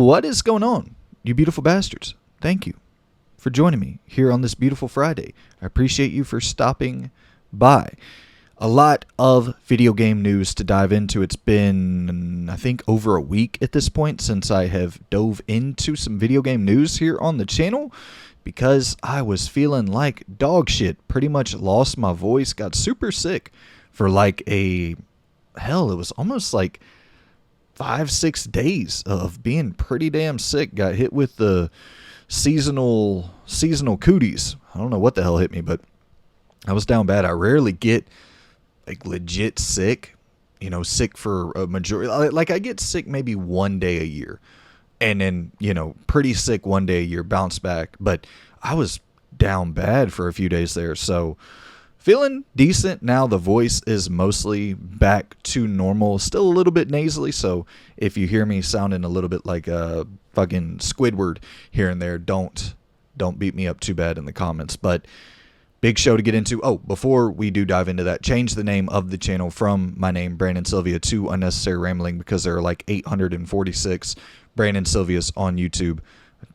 What is going on, you beautiful bastards? Thank you for joining me here on this beautiful Friday. I appreciate you for stopping by. A lot of video game news to dive into. It's been, I think, over a week at this point since I have dove into some video game news here on the channel because I was feeling like dog shit. Pretty much lost my voice, got super sick for it was almost like 5-6 days of being pretty damn sick. Got hit with the seasonal cooties. I don't know what the hell hit me, but I was down bad. I rarely get legit sick, sick for a majority. Like I get sick maybe one day a year and then, pretty sick one day a year, bounce back. But I was down bad for a few days there. So feeling decent now. The voice is mostly back to normal, still a little bit nasally. So if you hear me sounding a little bit like a fucking Squidward here and there, don't beat me up too bad in the comments. But big show to get into. Oh, before we do dive into that, change the name of the channel from my name, Brandon Sylvia, to Unnecessary Rambling because there are like 846 Brandon Sylvias on YouTube.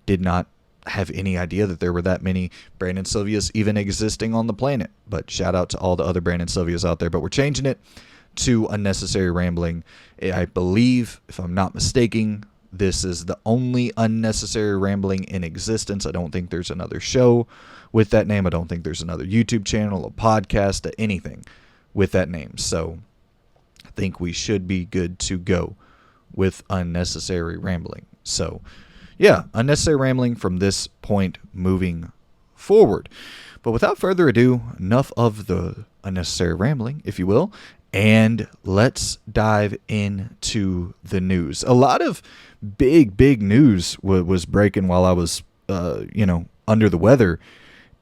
Did not have any idea that there were that many Brandon Sylvias even existing on the planet. But shout out to all the other Brandon Sylvias out there. But we're changing it to Unnecessary Rambling. I believe, if I'm not mistaken, this is the only Unnecessary Rambling in existence. I don't think there's another show with that name. I don't think there's another YouTube channel, a podcast, anything with that name. So I think we should be good to go with Unnecessary Rambling. So yeah, Unnecessary Rambling from this point moving forward. But without further ado, enough of the unnecessary rambling, if you will, and let's dive into the news. A lot of big news was breaking while I was, under the weather.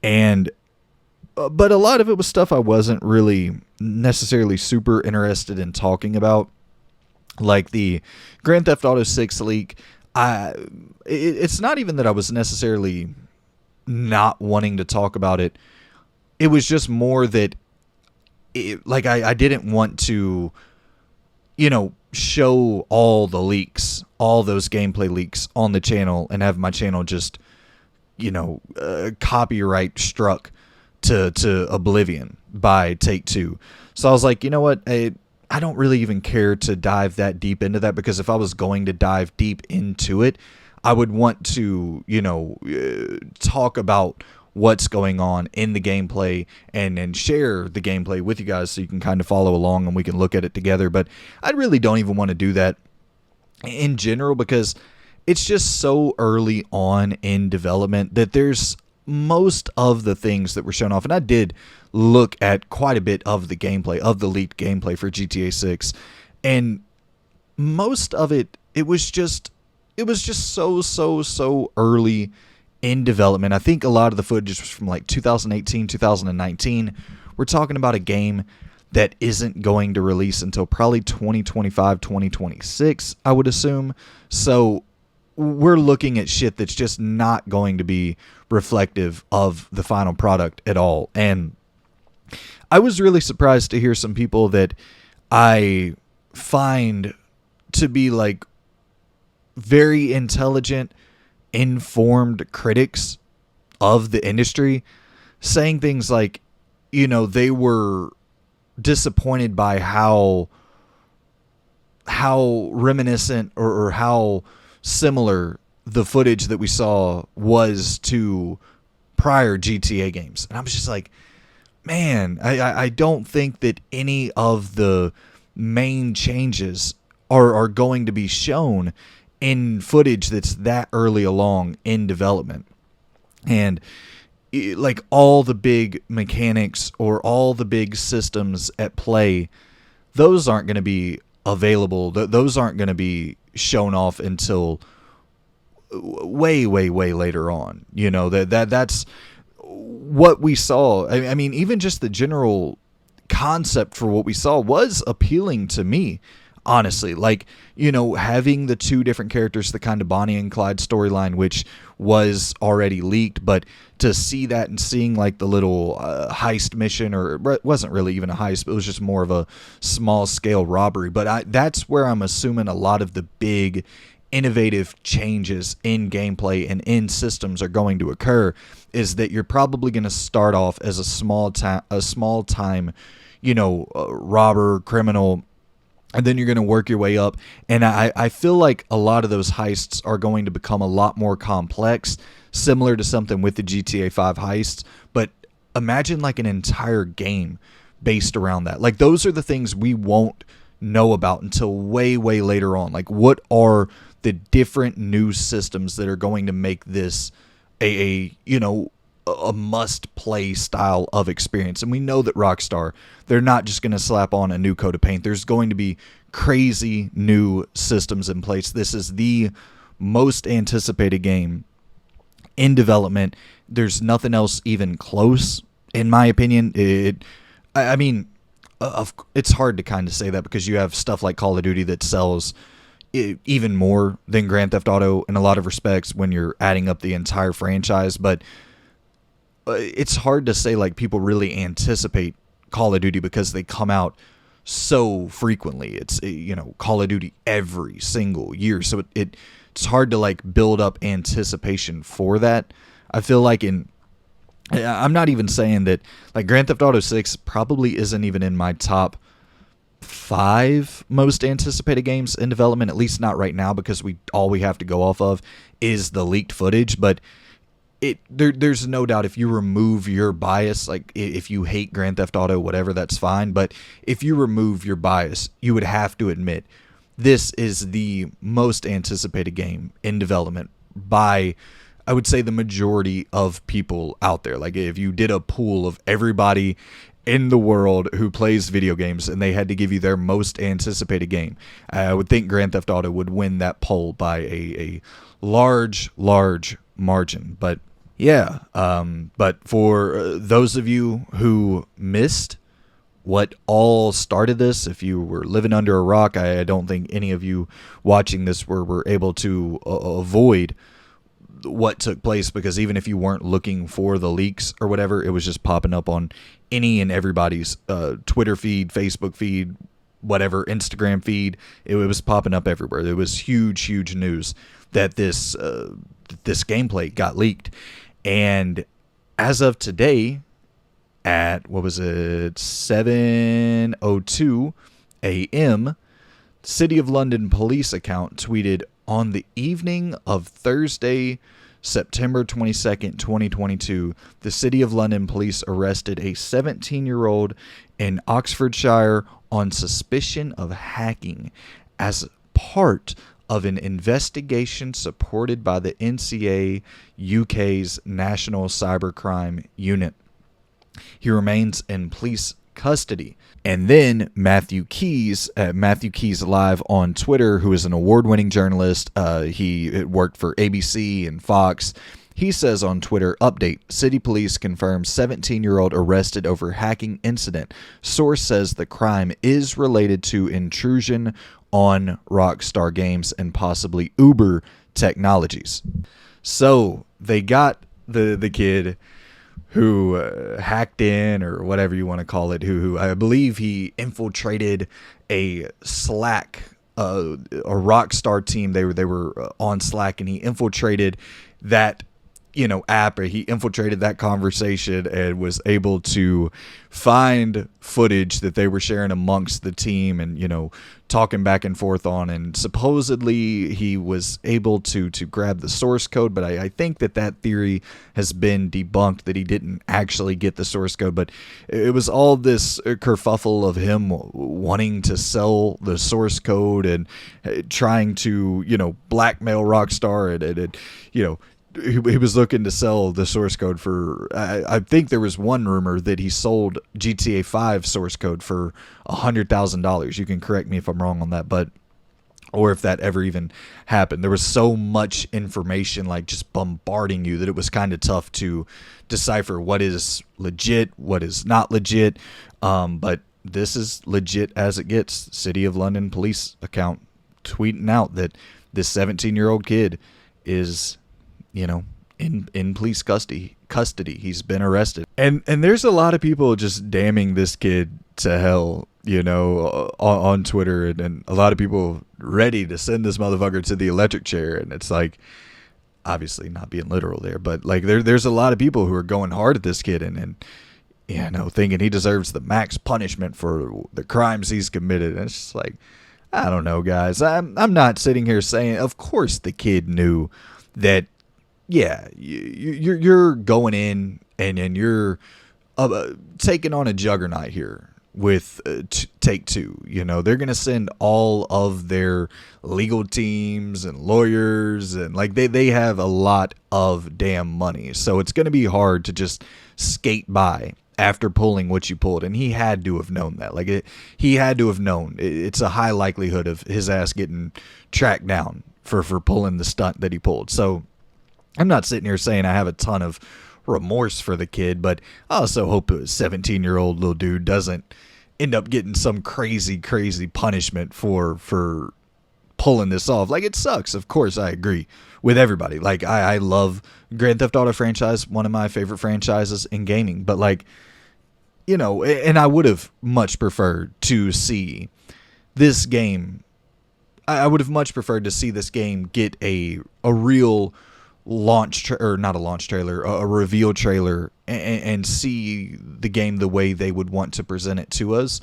But a lot of it was stuff I wasn't really necessarily super interested in talking about, like the Grand Theft Auto 6 leak. It's not even that I was necessarily not wanting to talk about it. It was just more that I didn't want to, show all the leaks, all those gameplay leaks on the channel and have my channel just, copyright struck to oblivion by Take-Two. So I was like, you know what? I don't really even care to dive that deep into that, because if I was going to dive deep into it, I would want to, talk about what's going on in the gameplay and share the gameplay with you guys so you can kind of follow along and we can look at it together. But I really don't even want to do that in general because it's just so early on in development that there's most of the things that were shown off. And I did look at quite a bit of the gameplay, of the leaked gameplay for GTA 6. And most of it, it was just so early in development. I think a lot of the footage was from 2018, 2019. We're talking about a game that isn't going to release until probably 2025, 2026, I would assume. So we're looking at shit that's just not going to be reflective of the final product at all. And I was really surprised to hear some people that I find to be very intelligent, informed critics of the industry saying things like, they were disappointed by how reminiscent or how similar the footage that we saw was to prior GTA games. And I was just like, man, I don't think that any of the main changes are going to be shown in footage that's that early along in development. And all the big mechanics or all the big systems at play, those aren't going to be available. Those aren't going to be shown off until way later on. That's what we saw. I mean, even just the general concept for what we saw was appealing to me, honestly. Having the two different characters, the kind of Bonnie and Clyde storyline, which was already leaked, but to see that and seeing the little heist mission, or it wasn't really even a heist, but it was just more of a small scale robbery. But that's where I'm assuming a lot of the big innovative changes in gameplay and in systems are going to occur is that you're probably going to start off as a small time, robber, criminal, and then you're going to work your way up. And I feel like a lot of those heists are going to become a lot more complex, similar to something with the GTA 5 heists. But imagine like an entire game based around that. Like, those are the things we won't know about until way, way later on. Like, what are the different new systems that are going to make this a must play style of experience? And we know that Rockstar, they're not just going to slap on a new coat of paint. There's going to be crazy new systems in place. This is the most anticipated game in development. There's nothing else even close, in my opinion. It's hard to kind of say that because you have stuff like Call of Duty that sells even more than Grand Theft Auto in a lot of respects when you're adding up the entire franchise. But it's hard to say like people really anticipate Call of Duty because they come out so frequently. It's Call of Duty every single year, so it's hard to like build up anticipation for that. I feel like I'm not even saying that like Grand Theft Auto 6 probably isn't even in my top 5 most anticipated games in development, at least not right now, because all we have to go off of is the leaked footage. But there's no doubt, if you remove your bias, like if you hate Grand Theft Auto, whatever, that's fine. But if you remove your bias, you would have to admit this is the most anticipated game in development by, I would say, the majority of people out there. Like, if you did a pool of everybody in the world who plays video games and they had to give you their most anticipated game, I would think Grand Theft Auto would win that poll by a large margin. But yeah, but for those of you who missed what all started this, if you were living under a rock, I don't think any of you watching this were able to avoid what took place, because even if you weren't looking for the leaks or whatever, it was just popping up on any and everybody's Twitter feed, Facebook feed, whatever, Instagram feed. It was popping up everywhere. It was huge news that this gameplay got leaked. And as of today, at 7:02 a.m., City of London police account tweeted, on the evening of Thursday, September 22nd, 2022, the City of London police arrested a 17-year-old in Oxfordshire on suspicion of hacking as part of an investigation supported by the NCA UK's National Cybercrime Unit. He remains in police custody. And then Matthew Keys, at Matthew Keys Live on Twitter, who is an award-winning journalist, he worked for ABC and Fox. He says on Twitter, update, City Police confirms 17-year-old arrested over hacking incident. Source says the crime is related to intrusion on Rockstar Games and possibly Uber Technologies. So they got the kid who hacked in, or whatever you want to call it, who I believe he infiltrated a Slack, a Rockstar team. They were on Slack, and he infiltrated that app, or he infiltrated that conversation and was able to find footage that they were sharing amongst the team and, talking back and forth on. And supposedly he was able to grab the source code, but I think that theory has been debunked, that he didn't actually get the source code. But it was all this kerfuffle of him wanting to sell the source code and trying to, blackmail Rockstar and he was looking to sell the source code for, I think there was one rumor that he sold GTA 5 source code for $100,000. You can correct me if I'm wrong on that, or if that ever even happened. There was so much information like just bombarding you that it was kind of tough to decipher what is legit, what is not legit. But this is legit as it gets. City of London police account tweeting out that this 17-year-old kid is in police custody. He's been arrested. And there's a lot of people just damning this kid to hell on Twitter, and a lot of people ready to send this motherfucker to the electric chair. And it's like, obviously not being literal there, but like there's a lot of people who are going hard at this kid and thinking he deserves the max punishment for the crimes he's committed. And it's just like, I don't know, guys. I'm not sitting here saying, of course the kid knew that. Yeah, you're going in and you're taking on a juggernaut here with Take Two. They're gonna send all of their legal teams and lawyers, and like they have a lot of damn money, so it's gonna be hard to just skate by after pulling what you pulled. And he had to have known that. He had to have known. It's a high likelihood of his ass getting tracked down for pulling the stunt that he pulled. So I'm not sitting here saying I have a ton of remorse for the kid, but I also hope a 17-year-old little dude doesn't end up getting some crazy punishment for pulling this off. Like, it sucks. Of course, I agree with everybody. Like, I love Grand Theft Auto franchise, one of my favorite franchises in gaming. But, like, and I would have much preferred to see this game. I would have much preferred to see this game get a real not a launch trailer, a reveal trailer, and see the game the way they would want to present it to us.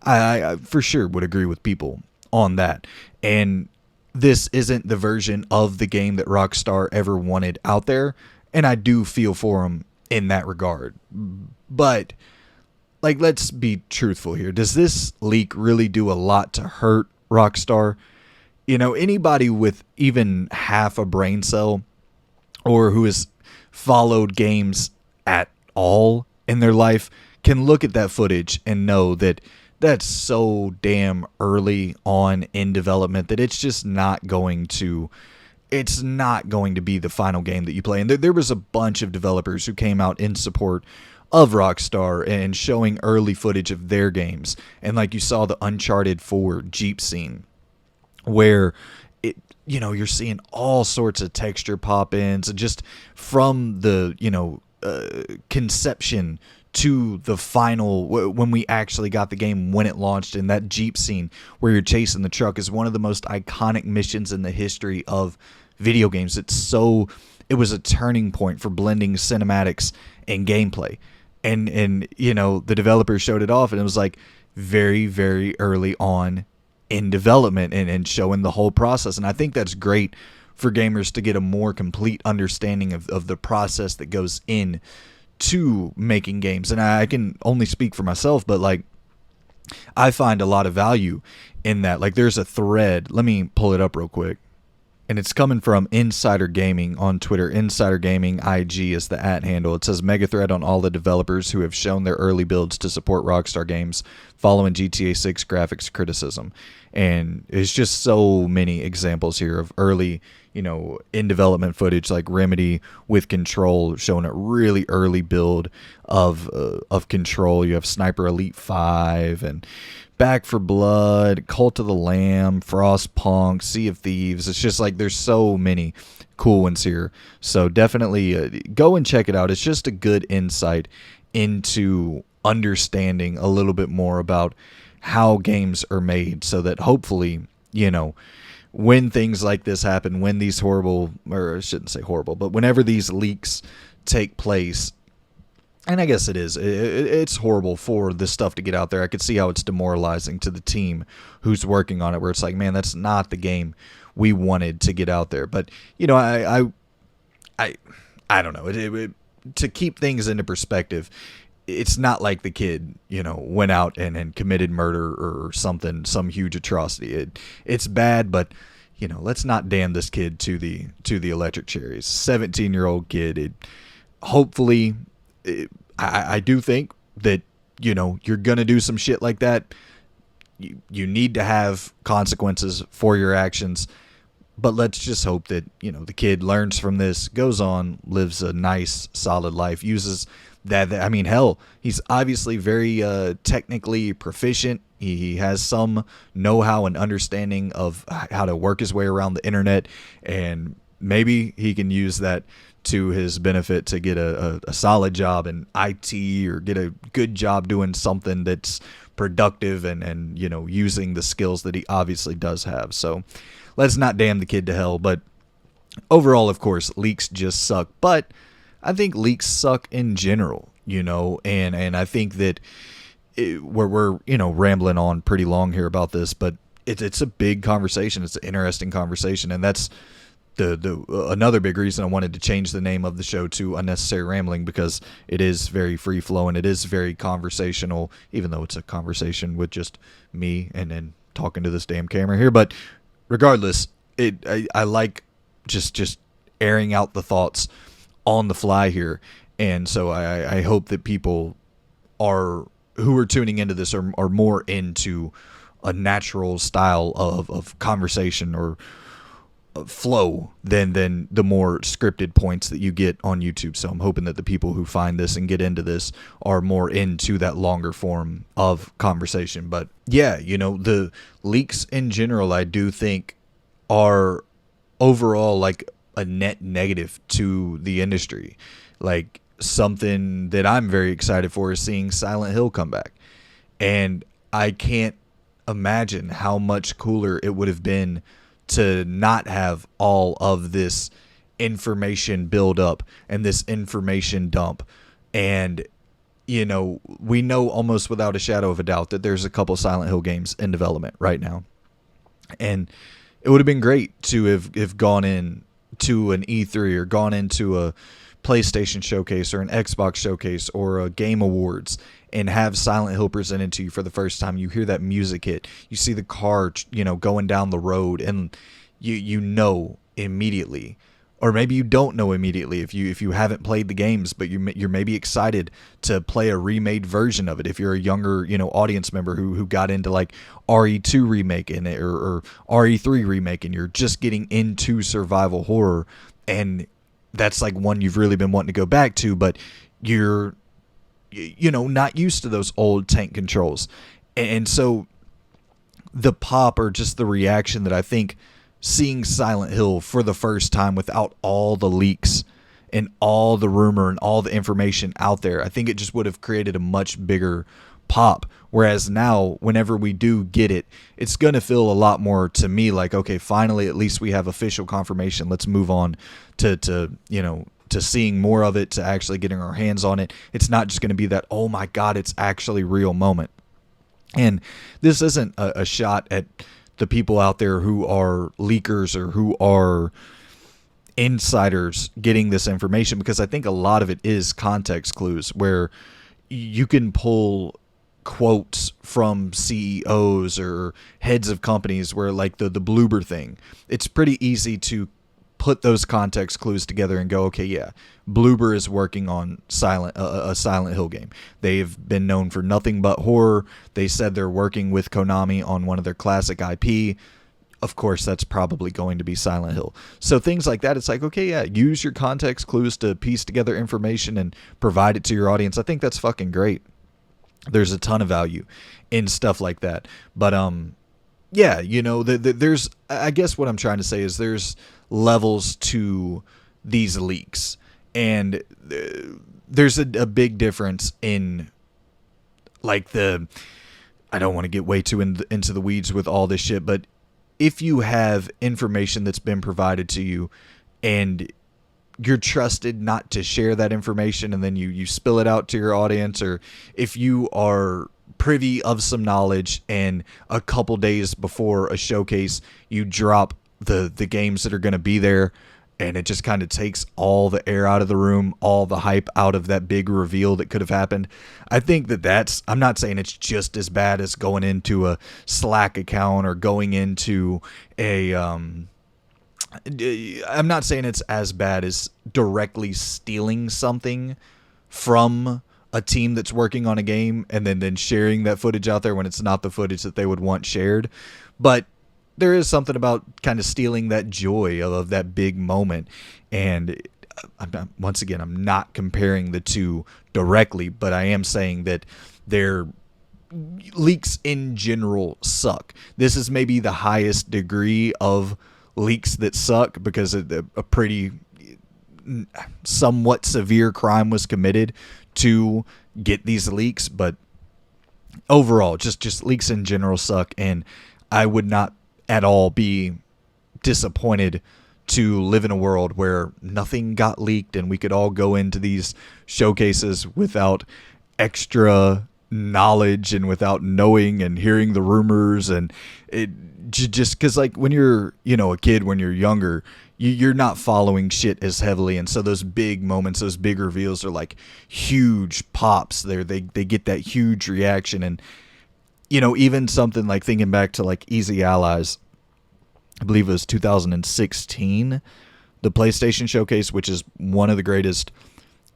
I for sure would agree with people on that. And this isn't the version of the game that Rockstar ever wanted out there, and I do feel for them in that regard. But, like, let's be truthful here. Does this leak really do a lot to hurt Rockstar? Anybody with even half a brain cell, or who has followed games at all in their life, can look at that footage and know that that's so damn early on in development that it's just not going to be the final game that you play. And there was a bunch of developers who came out in support of Rockstar and showing early footage of their games. And like you saw the Uncharted 4 Jeep scene, where you're seeing all sorts of texture pop-ins, and just from the, conception to the final, when we actually got the game, when it launched. And that Jeep scene where you're chasing the truck is one of the most iconic missions in the history of video games. It was a turning point for blending cinematics and gameplay. And the developers showed it off, and it was like very, very early on in development and showing the whole process. And I think that's great for gamers to get a more complete understanding of the process that goes in to making games. And I can only speak for myself, but like, I find a lot of value in that. Like, there's a thread, let me pull it up real quick, and it's coming from Insider Gaming on Twitter. Insider Gaming IG is the @handle. It says, mega thread on all the developers who have shown their early builds to support Rockstar games following GTA 6 graphics criticism. And it's just so many examples here of early, in development footage, like Remedy with Control showing a really early build of Control. You have Sniper Elite 5 and Back for Blood, Cult of the Lamb, Frostpunk, Sea of Thieves. It's just like there's so many cool ones here. So definitely go and check it out. It's just a good insight into understanding a little bit more about how games are made, so that hopefully, when things like this happen, when these horrible, or I shouldn't say horrible, but whenever these leaks take place, and I guess it's horrible for this stuff to get out there. I could see how it's demoralizing to the team who's working on it, where it's like, man, that's not the game we wanted to get out there. But, I don't know. To keep things into perspective, it's not like the kid, went out and committed murder or something, some huge atrocity. It's bad, but, let's not damn this kid to the electric chair. He's a 17-year-old kid. Hopefully, I do think that, you're going to do some shit like that. You need to have consequences for your actions. But let's just hope that, the kid learns from this, goes on, lives a nice, solid life, uses that. I mean, hell, he's obviously very technically proficient. He has some know-how and understanding of how to work his way around the internet and maybe he can use that to his benefit to get a solid job in IT or get a good job doing something that's productive and using the skills that he obviously does have. So let's not damn the kid to hell. But overall, of course, leaks just suck. But I think leaks suck in general, and I think that we're rambling on pretty long here about this, but it's a big conversation. It's an interesting conversation, and that's the another big reason I wanted to change the name of the show to Unnecessary Rambling, because it is very free flowing. It is very conversational, even though it's a conversation with just me and then talking to this damn camera here. But regardless, I like just airing out the thoughts on the fly here, and so I hope that people who are tuning into this are more into a natural style of conversation or flow than the more scripted points that you get on YouTube. So I'm hoping that the people who find this and get into this are more into that longer form of conversation. But yeah, the leaks in general, I do think are overall like a net negative to the industry. Like, something that I'm very excited for is seeing Silent Hill come back. And I can't imagine how much cooler it would have been to not have all of this information build up and this information dump. And, we know almost without a shadow of a doubt that there's a couple Silent Hill games in development right now. And it would have been great to have gone in to an E3 or gone into a PlayStation showcase or an Xbox showcase or a Game Awards and have Silent Hill presented to you for the first time. You hear that music hit, you see the car, going down the road, and you know immediately, or maybe you don't know immediately if you haven't played the games, but you're maybe excited to play a remade version of it. If you're a younger audience member who got into like RE2 remake in it or RE3 remake, and you're just getting into survival horror, and that's like one you've really been wanting to go back to, but you're not used to those old tank controls. And so the pop, or just the reaction that I think seeing Silent Hill for the first time without all the leaks and all the rumor and all the information out there, I think it just would have created a much bigger pop. Whereas now, whenever we do get it, it's going to feel a lot more to me like, okay, finally, at least we have official confirmation. Let's move on to seeing more of it, to actually getting our hands on it. It's not just going to be that, oh my God, it's actually real moment. And this isn't a shot at the people out there who are leakers or who are insiders getting this information, because I think a lot of it is context clues where you can pull quotes from CEOs or heads of companies, where like the Bloober thing, it's pretty easy to put those context clues together and go, okay, yeah, Bloober is working on a Silent Hill game. They've been known for nothing but horror. They said they're working with Konami on one of their classic IP. Of course, that's probably going to be Silent Hill. So things like that, it's like, okay, yeah, use your context clues to piece together information and provide it to your audience. I think that's fucking great. There's a ton of value in stuff like that. But yeah, there's, I guess what I'm trying to say is there's levels to these leaks, and there's a big difference in like I don't want to get way too into the weeds with all this shit, but if you have information that's been provided to you and you're trusted not to share that information, and then you spill it out to your audience, or if you are privy of some knowledge and a couple days before a showcase you drop the games that are going to be there, and it just kind of takes all the air out of the room, all the hype out of that big reveal that could have happened. I think I'm not saying it's just as bad as going into a Slack account or going into I'm not saying it's as bad as directly stealing something from a team that's working on a game and then sharing that footage out there when it's not the footage that they would want shared. But there is something about kind of stealing that joy of that big moment. And once again, I'm not comparing the two directly, but I am saying that their leaks in general suck. This is maybe the highest degree of leaks that suck because a pretty somewhat severe crime was committed to get these leaks. But overall, just leaks in general suck, and I would not at all be disappointed to live in a world where nothing got leaked and we could all go into these showcases without extra knowledge and without knowing and hearing the rumors. And it just because, like, when you're a kid, when you're younger, you're not following shit as heavily, and so those big moments, those big reveals are like huge pops. They get that huge reaction. And even something like, thinking back to like Easy Allies, I believe it was 2016, the PlayStation Showcase, which is one of the greatest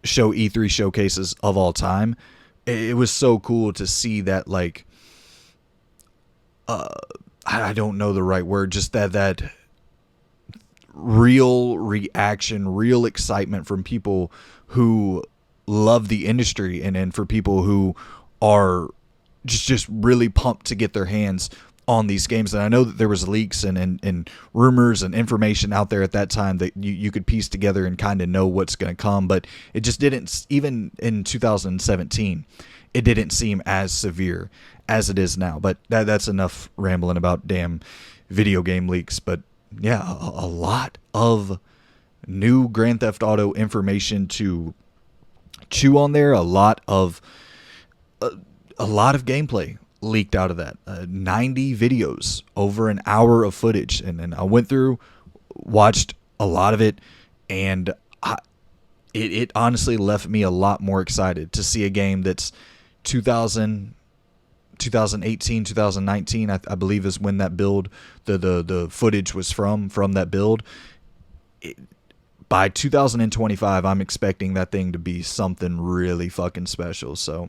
E3 showcases of all time. It was so cool to see that, like, I don't know the right word, just that real reaction, real excitement from people who love the industry, and for people who are just really pumped to get their hands on these games. And I know that there was leaks and rumors and information out there at that time that you could piece together and kind of know what's going to come, but it just didn't, even in 2017, it didn't seem as severe as it is now. But that's enough rambling about damn video game leaks. But yeah, a lot of new Grand Theft Auto information to chew on there. A lot of gameplay leaked out of that. 90 videos, over an hour of footage, and I went through, watched a lot of it, and it honestly left me a lot more excited to see a game that's 2018, 2019, I believe is when that build, the footage was from that build. By 2025, I'm expecting that thing to be something really fucking special. So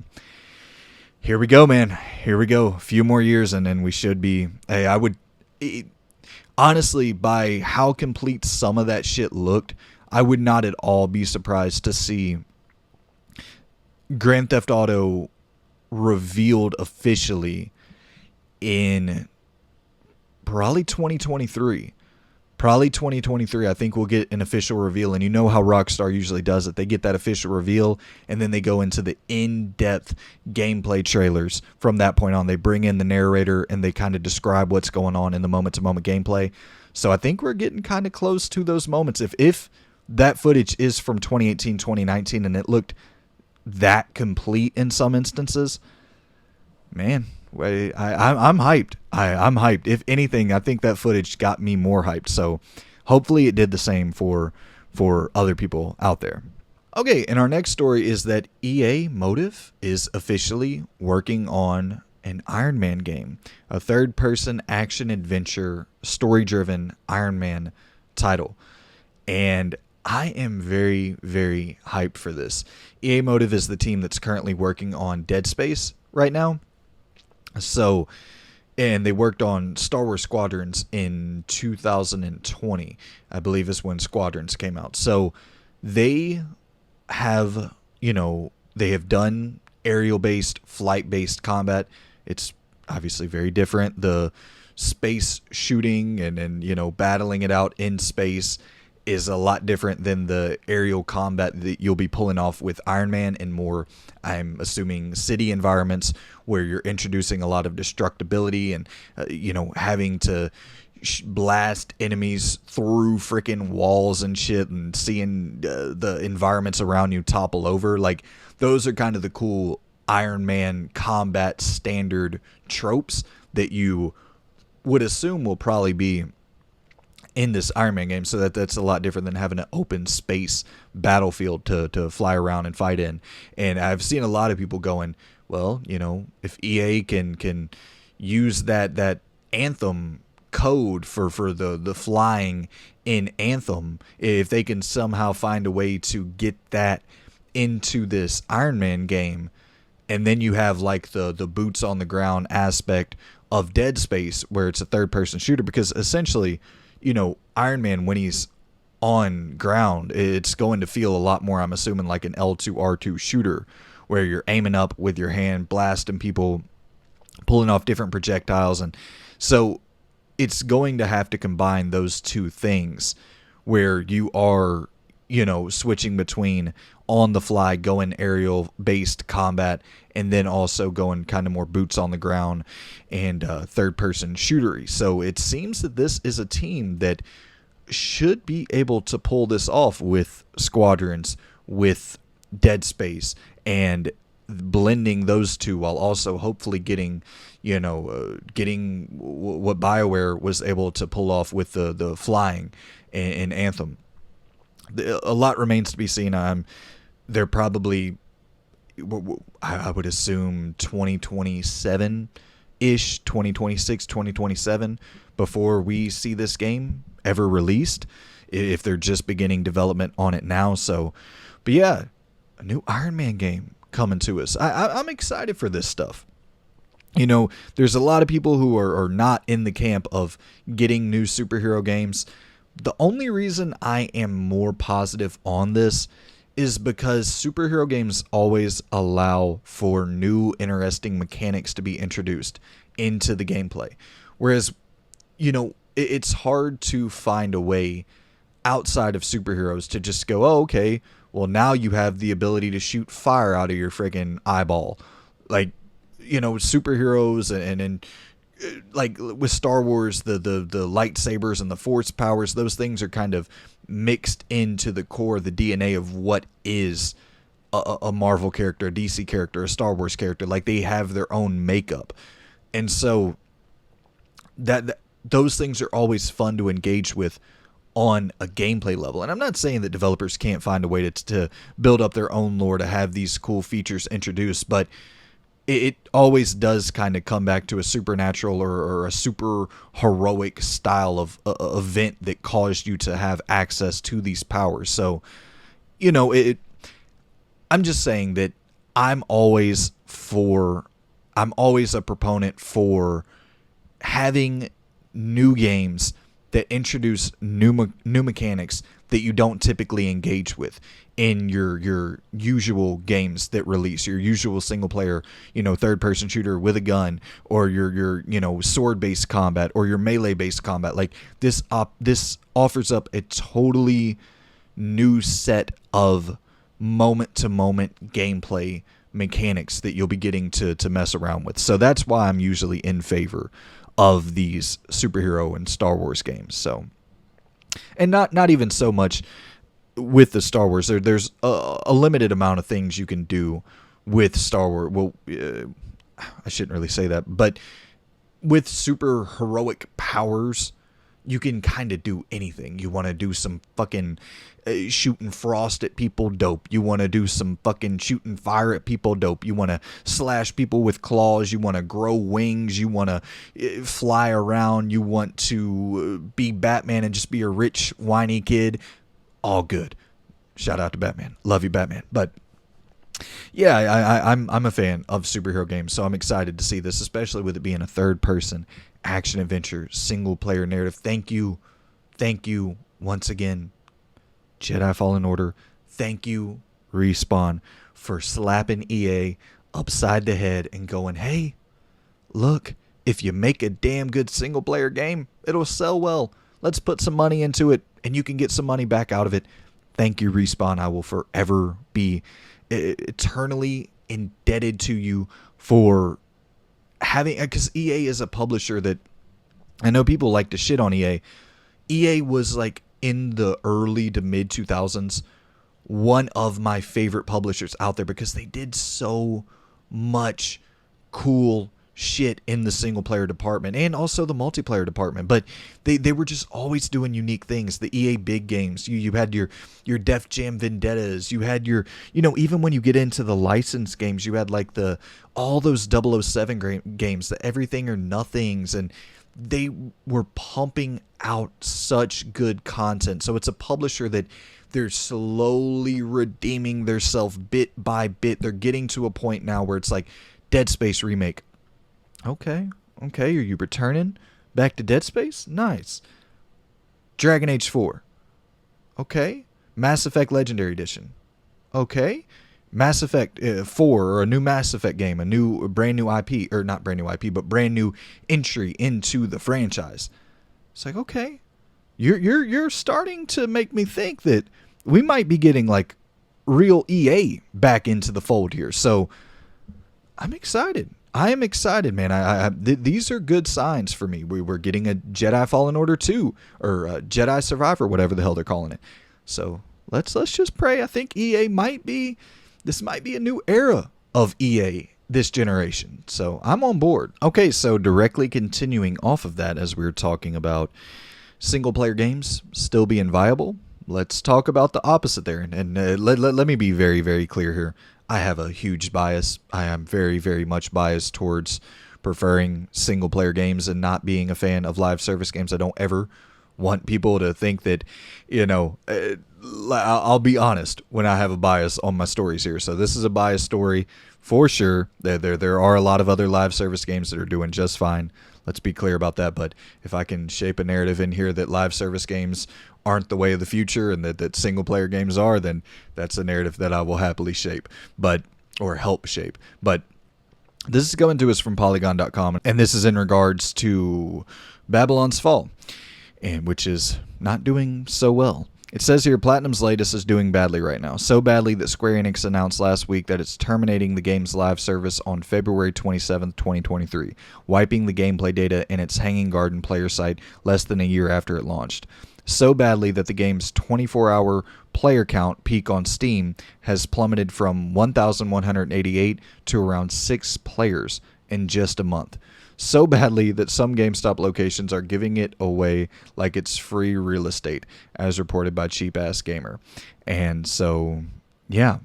here we go, man. Here we go. A few more years, and then we should be. Hey, honestly, by how complete some of that shit looked, I would not at all be surprised to see Grand Theft Auto revealed officially in probably 2023. Probably 2023, I think we'll get an official reveal. And you know how Rockstar usually does it. They get that official reveal, and then they go into the in-depth gameplay trailers from that point on. They bring in the narrator, and they kind of describe what's going on in the moment-to-moment gameplay. So I think we're getting kind of close to those moments. If that footage is from 2018, 2019, and it looked that complete in some instances, man, I'm hyped. I'm hyped. If anything, I think that footage got me more hyped. So hopefully it did the same for other people out there. Okay, and our next story is that EA Motive is officially working on an Iron Man game, a third-person action-adventure, story-driven Iron Man title. And I am very, very hyped for this. EA Motive is the team that's currently working on Dead Space right now. So, and they worked on Star Wars Squadrons in 2020, I believe is when Squadrons came out. So they have, they have done aerial-based, flight-based combat. It's obviously very different. The space shooting and battling it out in space is a lot different than the aerial combat that you'll be pulling off with Iron Man, and more, I'm assuming, city environments where you're introducing a lot of destructibility and, having to blast enemies through freaking walls and shit, and seeing the environments around you topple over. Like, those are kind of the cool Iron Man combat standard tropes that you would assume will probably be in this Iron Man game. So that's a lot different than having an open space battlefield to fly around and fight in. And I've seen a lot of people going, well, if EA can use that Anthem code for the flying in Anthem, if they can somehow find a way to get that into this Iron Man game, and then you have like the boots on the ground aspect of Dead Space where it's a third person shooter, because essentially, Iron Man, when he's on ground, it's going to feel a lot more, I'm assuming, like an L2R2 shooter, where you're aiming up with your hand, blasting people, pulling off different projectiles. And so it's going to have to combine those two things where you are, switching between on the fly, going aerial based combat, and then also going kind of more boots on the ground and third person shootery. So it seems that this is a team that should be able to pull this off with Squadrons, with Dead Space, and blending those two while also hopefully getting what BioWare was able to pull off with the flying in Anthem. A lot remains to be seen. They're probably, I would assume, 2027-ish, 2026, 2027 before we see this game ever released, if they're just beginning development on it now. So, but yeah, a new Iron Man game coming to us. I'm excited for this stuff. There's a lot of people who are not in the camp of getting new superhero games. The only reason I am more positive on this is because superhero games always allow for new interesting mechanics to be introduced into the gameplay. Whereas, it's hard to find a way outside of superheroes to just go, oh, okay, well, now you have the ability to shoot fire out of your friggin' eyeball. Like, superheroes and like with Star Wars, the lightsabers and the force powers, those things are kind of mixed into the core, the DNA of what is a Marvel character, a DC character, a Star Wars character. Like, they have their own makeup. And so that those things are always fun to engage with on a gameplay level. And I'm not saying that developers can't find a way to build up their own lore, to have these cool features introduced, but it always does kind of come back to a supernatural or a super heroic style of event that caused you to have access to these powers. So, I'm just saying that I'm always a proponent for having new games that introduce new mechanics that you don't typically engage with in your usual games that release, your usual single player, third person shooter with a gun, or your sword based combat, or your melee based combat. Like, this offers up a totally new set of moment to moment gameplay mechanics that you'll be getting to mess around with. So that's why I'm usually in favor of these superhero and Star Wars games. So, and not even so much with the Star Wars. There's a limited amount of things you can do with Star Wars. Well, I shouldn't really say that, but with super heroic powers, you can kind of do anything. You want to do some fucking shooting frost at people, dope. You want to do some fucking shooting fire at people, dope. You want to slash people with claws. You want to grow wings. You want to fly around. You want to be Batman and just be a rich, whiny kid. All good. Shout out to Batman. Love you, Batman. But yeah, I'm a fan of superhero games, so I'm excited to see this, especially with it being a third-person action-adventure, single-player narrative. Thank you once again, Jedi Fallen Order. Thank you, Respawn, for slapping EA upside the head and going, hey, look, if you make a damn good single-player game, it'll sell well. Let's put some money into it, and you can get some money back out of it. Thank you, Respawn. I will forever be eternally indebted to you for having, because EA is a publisher that, I know people like to shit on EA. EA was, like, in the early to mid 2000s, one of my favorite publishers out there, because they did so much cool shit in the single player department and also the multiplayer department. But they were just always doing unique things. The EA big games, you had your Def Jam Vendettas, you had your, even when you get into the licensed games, you had like all those 007 games, the Everything or Nothings, and they were pumping out such good content. So it's a publisher that they're slowly redeeming themselves bit by bit. They're getting to a point now where it's like Dead Space remake. Okay, are you returning back to Dead Space? Nice. Dragon Age 4. Okay. Mass Effect Legendary Edition. Okay. Mass Effect 4, or a new Mass Effect game, brand new IP, or not brand new IP, but brand new entry into the franchise. It's like, okay, you're starting to make me think that we might be getting like real EA back into the fold here. So I'm excited. I am excited, man. These are good signs for me. We were getting a Jedi Fallen Order 2 or Jedi Survivor, whatever the hell they're calling it. So let's just pray. I think this might be a new era of EA this generation. So I'm on board. Okay, so directly continuing off of that, as we were talking about single player games still being viable, let's talk about the opposite there. And let me be very, very clear here. I have a huge bias. I am very, very much biased towards preferring single player games and not being a fan of live service games. I don't ever want people to think that, I'll be honest when I have a bias on my stories here. So this is a biased story for sure. There are a lot of other live service games that are doing just fine. Let's be clear about that. But if I can shape a narrative in here that live service games aren't the way of the future and that single player games are, then that's a narrative that I will happily shape, or help shape. But this is coming to us from Polygon.com, and this is in regards to Babylon's Fall, and which is not doing so well. It says here, Platinum's latest is doing badly right now. So badly that Square Enix announced last week that it's terminating the game's live service on February 27th, 2023, wiping the gameplay data in its Hanging Garden player site less than a year after it launched. So badly that the game's 24-hour player count peak on Steam has plummeted from 1,188 to around 6 players in just a month. So badly that some GameStop locations are giving it away like it's free real estate, as reported by Cheap Ass Gamer. And so, yeah,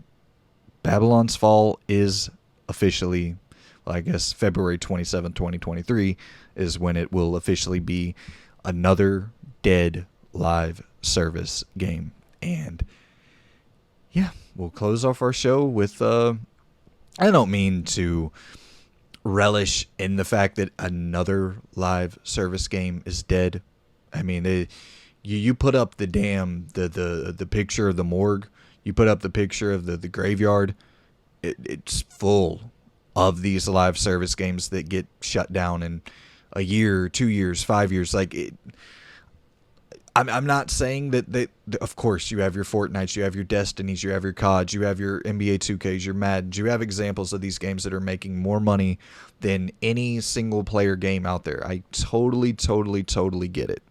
Babylon's Fall is officially, well, I guess February 27, 2023 is when it will officially be another dead live service game. And yeah, we'll close off our show with, I don't mean to relish in the fact that another live service game is dead. I mean, you put up the the picture of the morgue, you put up the picture of the graveyard, it's full of these live service games that get shut down in a year, 2 years, 5 years. Like, I'm not saying that of course you have your Fortnites, you have your Destinies, you have your CODs, you have your NBA 2Ks, your Maddens, you have examples of these games that are making more money than any single player game out there. I totally get it.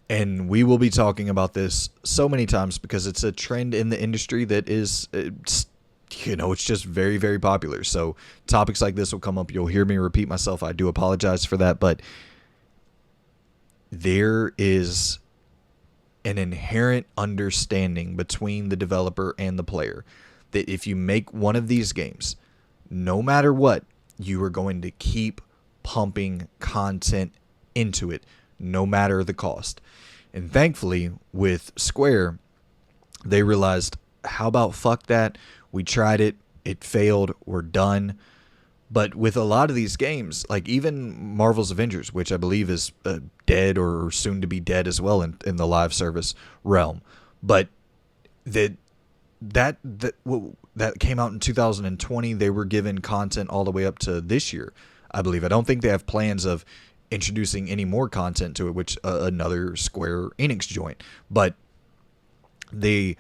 And we will be talking about this so many times because it's a trend in the industry that is, it's just very, very popular. So topics like this will come up. You'll hear me repeat myself. I do apologize for that, but there is an inherent understanding between the developer and the player that if you make one of these games, no matter what, you are going to keep pumping content into it, no matter the cost. And thankfully, with Square, they realized, how about fuck that? We tried it. It failed. We're done. But with a lot of these games, like even Marvel's Avengers, which I believe is dead or soon to be dead as well in the live service realm, but that came out in 2020. They were given content all the way up to this year, I believe. I don't think they have plans of introducing any more content to it, which another Square Enix joint. But they,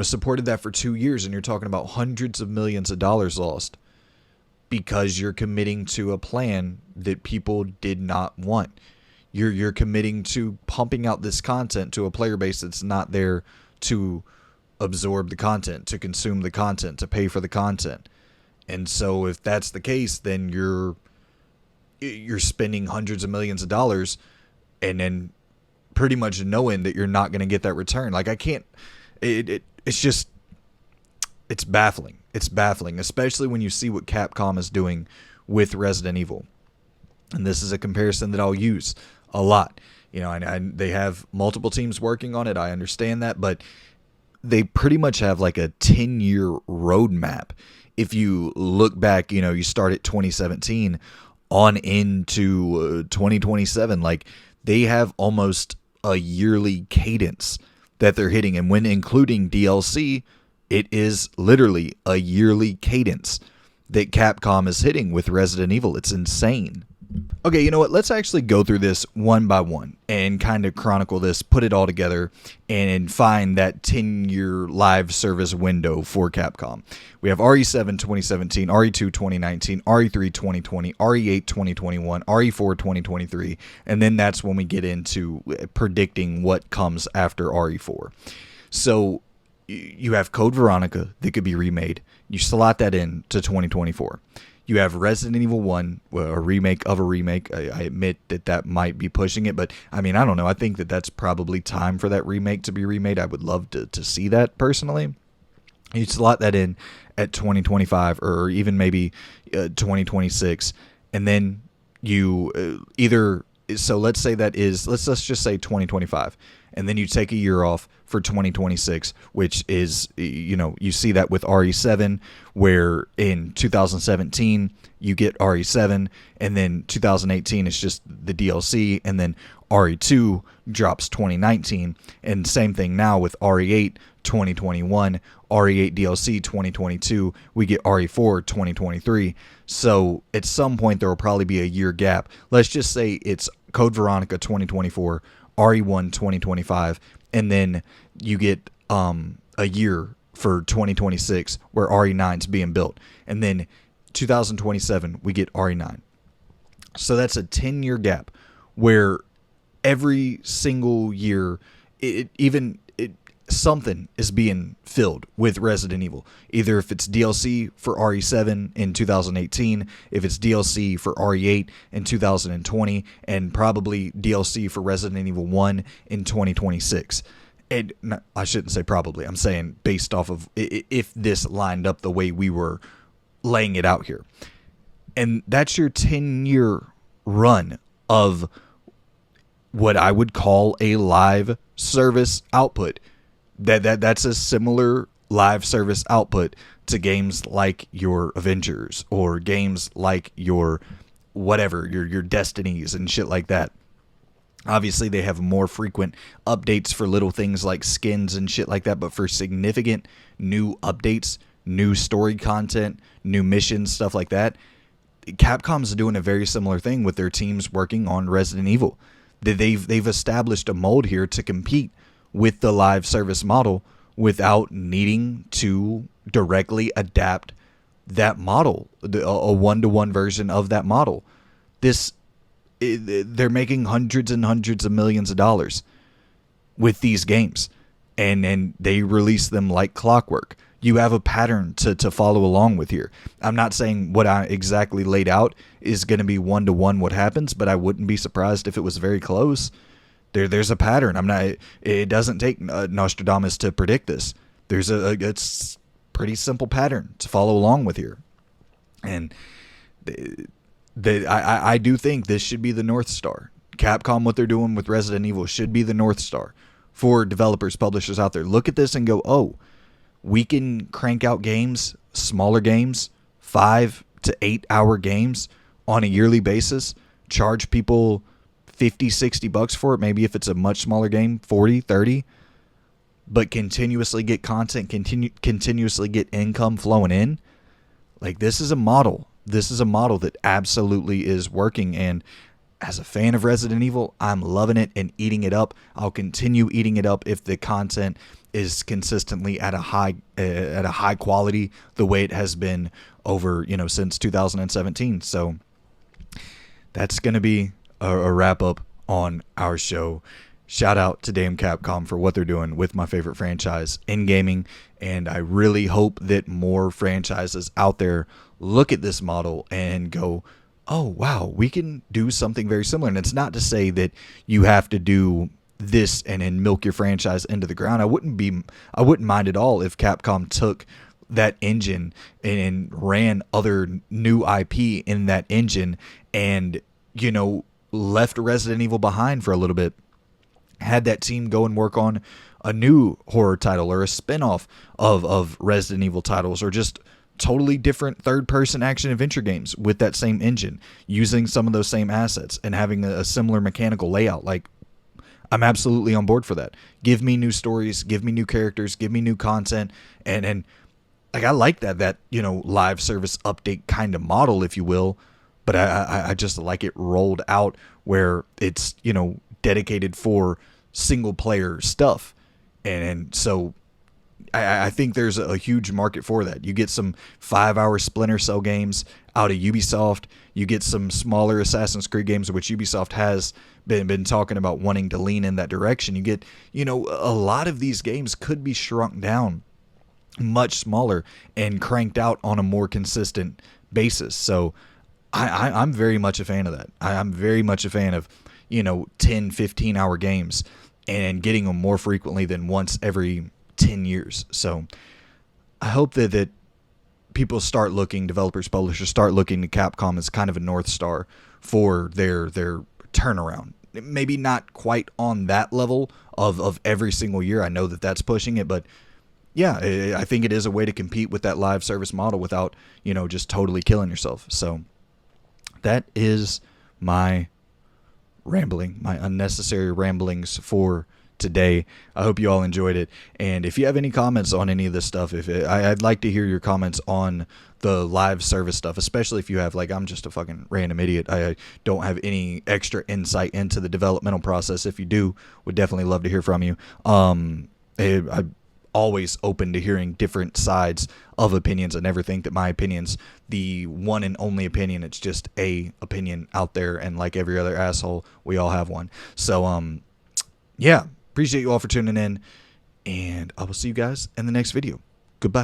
supported that for 2 years, and you're talking about hundreds of millions of dollars lost, because you're committing to a plan that people did not want. You're committing to pumping out this content to a player base that's not there to absorb the content, to consume the content, to pay for the content. And so if that's the case, then you're spending hundreds of millions of dollars and then pretty much knowing that you're not going to get that return. Like, I can't, it's just, it's baffling. It's baffling, especially when you see what Capcom is doing with Resident Evil. And this is a comparison that I'll use a lot. And they have multiple teams working on it. I understand that, but they pretty much have like a 10-year roadmap. If you look back, you start at 2017 on into 2027, like they have almost a yearly cadence that they're hitting. And when including DLC, it is literally a yearly cadence that Capcom is hitting with Resident Evil. It's insane. Okay, you know what? Let's actually go through this one by one and kind of chronicle this, put it all together, and find that 10-year live service window for Capcom. We have RE7 2017, RE2 2019, RE3 2020, RE8 2021, RE4 2023, and then that's when we get into predicting what comes after RE4. So you have Code Veronica that could be remade. You slot that in to 2024. You have Resident Evil 1, a remake of a remake. I admit that might be pushing it, but I mean, I don't know. I think that's probably time for that remake to be remade. I would love to see that personally. You slot that in at 2025 or even maybe 2026, and then you either. So let's say let's just say 2025, and then you take a year off for 2026, which is, you see that with RE7, where in 2017 you get RE7, and then 2018 is just the DLC, and then RE2 drops 2019, and same thing now with RE8 2021, RE8 DLC 2022, we get RE4 2023. So at some point there will probably be a year gap. Let's just say it's Code Veronica 2024, RE1 2025, and then you get a year for 2026 where RE9 is being built, and then 2027 we get RE9. So that's a 10-year gap where every single year something is being filled with Resident Evil. Either if it's DLC for RE7 in 2018, if it's DLC for RE8 in 2020, and probably DLC for Resident Evil 1 in 2026. And I shouldn't say probably. I'm saying based off of if this lined up the way we were laying it out here. And that's your 10-year run of what I would call a live service output. That's a similar live service output to games like your Avengers or games like your whatever, your Destinies and shit like that. Obviously, they have more frequent updates for little things like skins and shit like that, but for significant new updates, new story content, new missions, stuff like that, Capcom's doing a very similar thing with their teams working on Resident Evil. They've established a mold here to compete with the live service model without needing to directly adapt that model, a one-to-one version of that model. They're making hundreds and hundreds of millions of dollars with these games, and they release them like clockwork. You have a pattern to follow along with here. I'm not saying what I exactly laid out is going to be one-to-one what happens, but I wouldn't be surprised if it was very close. There's a pattern. It doesn't take Nostradamus to predict this. It's pretty simple pattern to follow along with here, and I do think this should be the North Star. Capcom, what they're doing with Resident Evil should be the North Star for developers, publishers out there. Look at this and go, oh, we can crank out games, smaller games, 5 to 8 hour games on a yearly basis, charge people $50-$60 for it, maybe if it's a much smaller game, 40-30, but continuously get content, continuously get income flowing in. Like, this is a model that absolutely is working, and as a fan of Resident Evil, I'm loving it and eating it up. I'll continue eating it up if the content is consistently at a high quality the way it has been over, since 2017. So that's going to be a wrap up on our show. Shout out to damn Capcom for what they're doing with my favorite franchise in gaming, and I really hope that more franchises out there look at this model and go, oh wow, we can do something very similar. And it's not to say that you have to do this and milk your franchise into the ground. I wouldn't mind at all if Capcom took that engine and ran other new IP in that engine and left Resident Evil behind for a little bit, had that team go and work on a new horror title or a spin-off of Resident Evil titles, or just totally different third-person action-adventure games with that same engine, using some of those same assets and having a similar mechanical layout. Like, I'm absolutely on board for that. Give me new stories, give me new characters, give me new content, and like, I like that live service update kind of model, if you will. but I just like it rolled out where it's, dedicated for single player stuff. And so I think there's a huge market for that. You get some 5-hour Splinter Cell games out of Ubisoft. You get some smaller Assassin's Creed games, which Ubisoft has been talking about wanting to lean in that direction. You get, a lot of these games could be shrunk down much smaller and cranked out on a more consistent basis. So I'm very much a fan of that. I'm very much a fan of, 10, 15-hour games and getting them more frequently than once every 10 years. So I hope that people start looking, developers, publishers start looking to Capcom as kind of a North Star for their turnaround. Maybe not quite on that level of every single year. I know that that's pushing it, but yeah, I think it is a way to compete with that live service model without, just totally killing yourself. So that is my rambling, my unnecessary ramblings for today. I hope you all enjoyed it. And if you have any comments on any of this stuff, I'd like to hear your comments on the live service stuff, especially if you have, like, I'm just a fucking random idiot. I don't have any extra insight into the developmental process. If you do, would definitely love to hear from you. I'm always open to hearing different sides of opinions. I never think that my opinion's the one and only opinion. It's just a opinion out there, and like every other asshole, we all have one. So yeah, appreciate you all for tuning in, and I will see you guys in the next video. Goodbye.